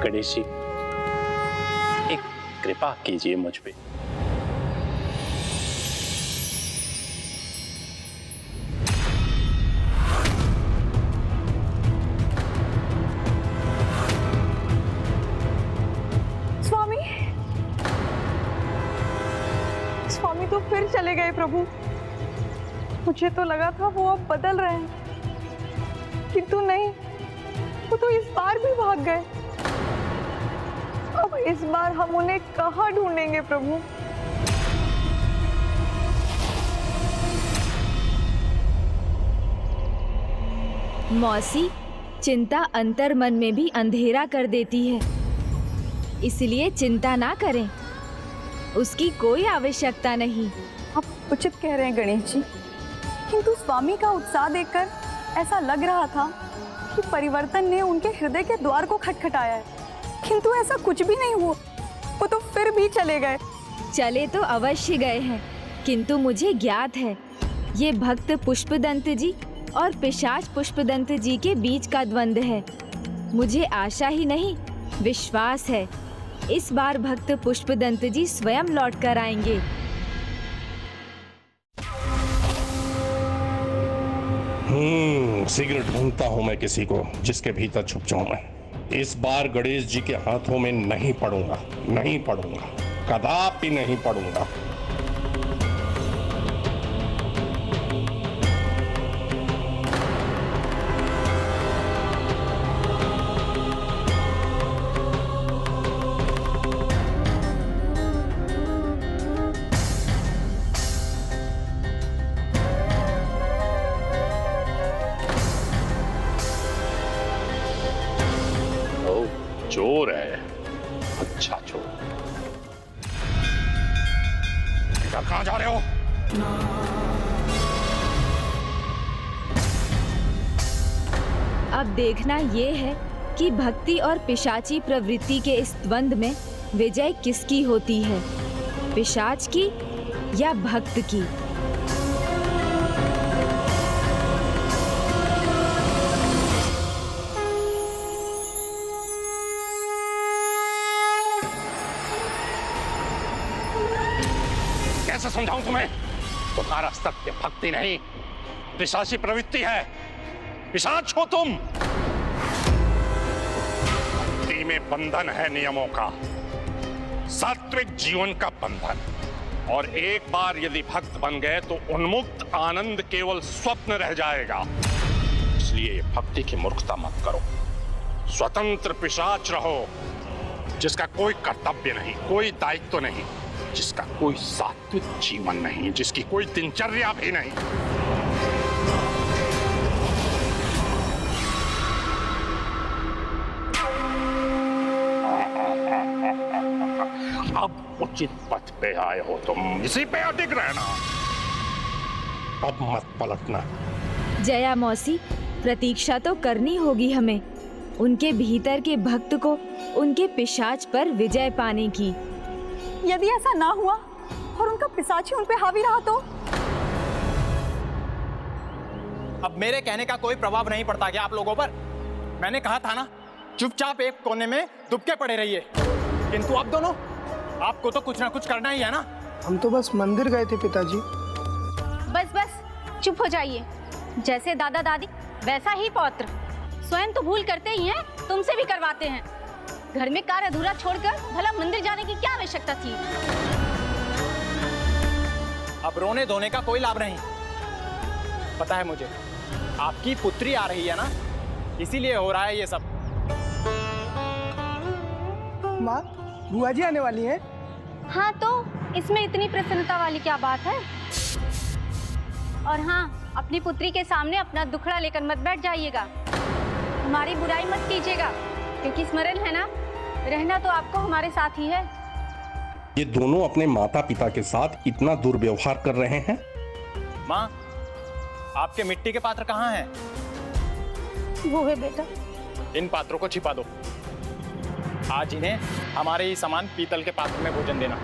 गणेश जी, एक कृपा कीजिए मुझ पे। स्वामी तो फिर चले गए प्रभु। मुझे तो लगा था वो अब बदल रहे हैं, किंतु नहीं, वो तो इस बार भी भाग गए। अब इस बार हम उन्हें कहाँ ढूंढेंगे प्रभु? मौसी, चिंता अंतर मन में भी अंधेरा कर देती है, इसलिए चिंता ना करें, उसकी कोई आवश्यकता नहीं। आप उचित कह रहे हैं गणेश जी, किंतु स्वामी का उत्साह देखकर ऐसा लग रहा था कि परिवर्तन ने उनके हृदय के द्वार को खटखटाया है, किंतु ऐसा कुछ भी नहीं हुआ। वो तो फिर भी चले गए। चले तो अवश्य गए हैं, किंतु मुझे ज्ञात है ये भक्त पुष्पदंत जी और पिशाच पुष्पदंत जी के बीच का द्वंद्व है। मुझे आशा ही नहीं, विश्वास है इस बार भक्त पुष्पदंत जी स्वयं लौट कर आएंगे। शीघ्र ढूंढता हूं मैं किसी को जिसके भीतर छुप जाऊं मैं। इस बार गणेश जी के हाथों में नहीं पड़ूंगा, नहीं पड़ूंगा, कदापि नहीं पड़ूंगा। चोर है, अच्छा चोर। कहां जा रहे हो? अब देखना ये है कि भक्ति और पिशाची प्रवृत्ति के इस द्वंद्व में विजय किसकी होती है, पिशाच की या भक्त की। कैसे समझाऊं तुम्हें? तुम्हारा सत्य भक्ति नहीं, पिशाची प्रवृत्ति है। पिशाच हो तुम। भक्ति में बंधन है नियमों का, सात्विक जीवन का बंधन, और एक बार यदि भक्त बन गए तो उन्मुक्त आनंद केवल स्वप्न रह जाएगा। इसलिए भक्ति की मूर्खता मत करो, स्वतंत्र पिशाच रहो, जिसका कोई कर्तव्य नहीं, कोई दायित्व नहीं, जिसका कोई सात्विक जीवन नहीं, जिसकी कोई दिनचर्या भी नहीं। अब उचित पथ पे आए हो तुम, इसी पे अडिग रहना, अब मत पलटना। जया मौसी, प्रतीक्षा तो करनी होगी हमें, उनके भीतर के भक्त को उनके पिशाच पर विजय पाने की। यदि ऐसा ना हुआ और उनका पिशाची उन पे हावी रहा तो? अब मेरे कहने का कोई प्रभाव नहीं पड़ता क्या आप लोगों पर? मैंने कहा था ना, चुपचाप एक कोने में दुबके पड़े रहिए। किंतु अब दोनों, आपको तो कुछ ना कुछ करना ही है ना। हम तो बस मंदिर गए थे पिताजी। बस बस चुप हो जाइए। जैसे दादा दादी वैसा ही पौत्र, स्वयं तो भूल करते ही हैं, तुमसे भी करवाते हैं। घर में कार्य अधूरा छोड़कर भला मंदिर जाने की क्या आवश्यकता थी? अब रोने धोने का कोई लाभ नहीं। पता है मुझे, आपकी पुत्री आ रही है ना, इसीलिए हो रहा है ये सब। माँ, बुआ जी आने वाली हैं। हाँ, तो इसमें इतनी प्रसन्नता वाली क्या बात है? और हाँ, अपनी पुत्री के सामने अपना दुखड़ा लेकर मत बैठ जाइएगा, हमारी बुराई मत कीजिएगा, क्योंकि स्मरण है ना, रहना तो आपको हमारे साथ ही है। ये दोनों अपने माता पिता के साथ इतना दुर्व्यवहार कर रहे हैं। माँ, आपके मिट्टी के पात्र कहाँ हैं? वो है बेटा। इन पात्रों को छिपा दो। आज इन्हें हमारे ही समान पीतल के पात्र में भोजन देना।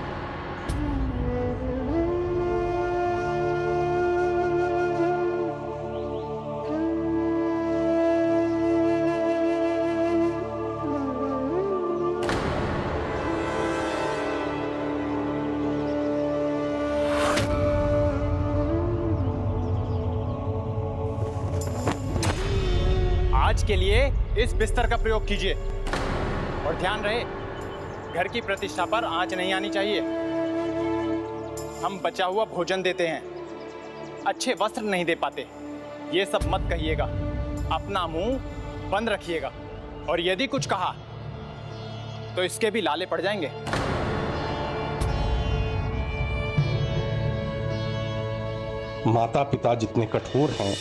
आज के लिए इस बिस्तर का प्रयोग कीजिए और ध्यान रहे घर की प्रतिष्ठा पर आंच नहीं आनी चाहिए। हम बचा हुआ भोजन देते हैं, अच्छे वस्त्र नहीं दे पाते, ये सब मत कहिएगा। अपना मुंह बंद रखिएगा और यदि कुछ कहा तो इसके भी लाले पड़ जाएंगे। माता पिता जितने कठोर हैं,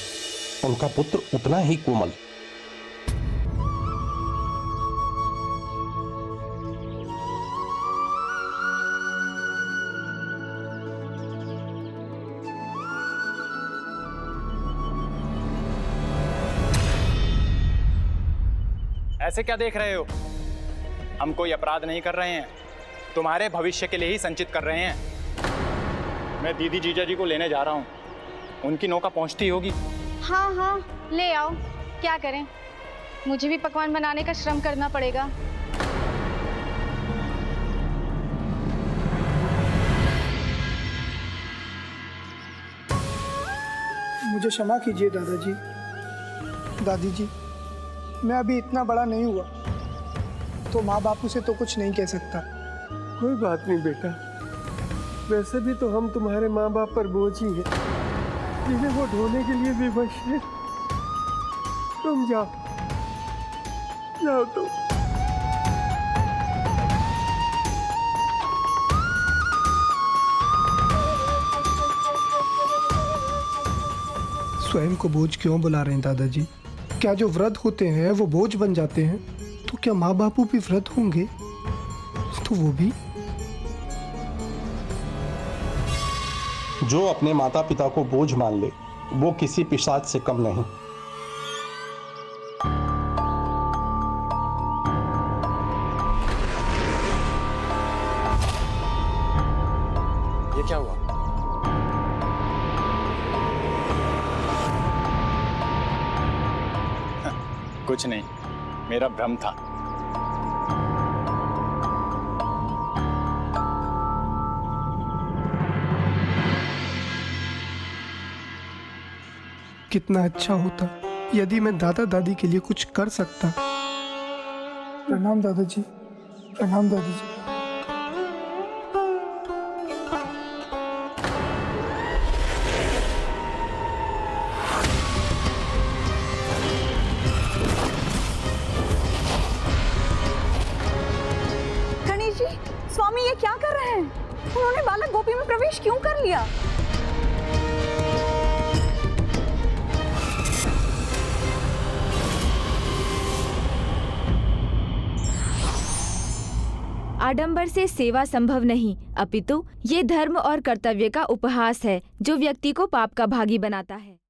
उनका पुत्र उतना ही कोमल। ऐसे क्या देख रहे हो? हम कोई अपराध नहीं कर रहे हैं, तुम्हारे भविष्य के लिए ही संचित कर रहे हैं। मैं दीदी जीजा जी को लेने जा रहा हूँ, उनकी नौका पहुँचती होगी। हाँ हाँ, ले आओ, क्या करें, मुझे भी पकवान बनाने का श्रम करना पड़ेगा। मुझे क्षमा कीजिए दादाजी, दादी जी। मैं अभी इतना बड़ा नहीं हुआ तो माँ बापू से तो कुछ नहीं कह सकता। कोई बात नहीं बेटा, वैसे भी तो हम तुम्हारे माँ बाप पर बोझ ही हैं, जिन्हें वो ढोने के लिए विवश है। तुम जाओ, जाओ तुम। स्वयं को बोझ क्यों बुला रहे हैं दादाजी? क्या जो व्रत होते हैं वो बोझ बन जाते हैं? तो क्या माँ बापू भी व्रत होंगे? तो वो भी जो अपने माता पिता को बोझ मान ले, वो किसी पिशाच से कम नहीं। ये क्या हुआ? कुछ नहीं, मेरा भ्रम था। कितना अच्छा होता यदि मैं दादा दादी के लिए कुछ कर सकता। प्रणाम दादाजी, प्रणाम दादी जी। गणेश जी, स्वामी ये क्या कर रहे हैं? उन्होंने बालक गोपी में प्रवेश क्यों कर लिया? आडंबर से सेवा संभव नहीं, अपितु ये धर्म और कर्तव्य का उपहास है जो व्यक्ति को पाप का भागी बनाता है।